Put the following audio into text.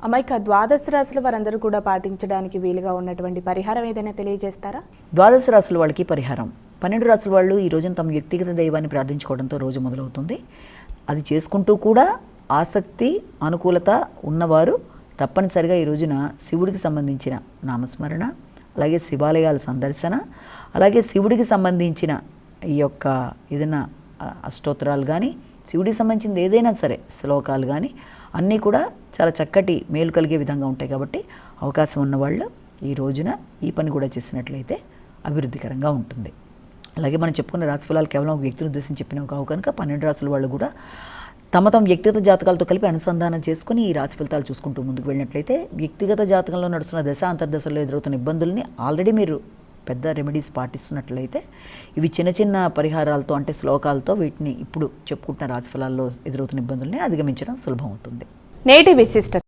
అమ్మాయిక ద్వాదశ రాశుల వారందరూ కూడా పాటించడానికి వీలుగా ఉన్నటువంటి పరిహారం ఏదైనా తెలియజేస్తారా? ద్వాదశ రాశుల వాళ్ళకి పరిహారం 12 రాశుల వాళ్ళు ఈ రోజున తమ వ్యక్తిగత దైవాన్ని ప్రార్థించుకోవడంతో రోజు మొదలవుతుంది. అది చేసుకుంటూ కూడా ఆసక్తి అనుకూలత ఉన్నవారు తప్పనిసరిగా ఈ రోజున శివుడికి సంబంధించిన నామస్మరణ, అలాగే శివాలయాల సందర్శన, అలాగే శివుడికి సంబంధించిన ఈ యొక్క ఏదైనా అష్టోత్తరాలు కానీ, శివుడికి సంబంధించింది ఏదైనా సరే శ్లోకాలు కానీ అన్నీ కూడా చాలా చక్కటి మేలు కలిగే విధంగా ఉంటాయి. కాబట్టి అవకాశం ఉన్నవాళ్ళు ఈ రోజున ఈ పని కూడా చేసినట్లయితే అభివృద్ధికరంగా ఉంటుంది. అలాగే మనం చెప్పుకున్న రాశిఫలాలు కేవలం ఒక వ్యక్తిని ఉద్దేశించి చెప్పినవి కావు కనుక 12 రాశుల వాళ్ళు కూడా తమ వ్యక్తిగత జాతకాలతో కలిపి అనుసంధానం చేసుకుని ఈ రాశి ఫలితాలు చూసుకుంటూ ముందుకు వెళ్ళినట్లయితే వ్యక్తిగత జాతకంలో నడుస్తున్న దశ అంతర్దశలో ఎదురవుతున్న ఇబ్బందుల్ని ఆల్రెడీ మీరు పెద్ద రెమెడీస్ పాటిస్తున్నట్లయితే ఇవి చిన్న చిన్న పరిహారాలతో అంటే శ్లోకాలతో వీటిని ఇప్పుడు చెప్పుకుంటున్న రాశిఫలాల్లో ఎదురవుతున్న ఇబ్బందుల్ని అధిగమించడం సులభం అవుతుంది. నేటి విశిష్టత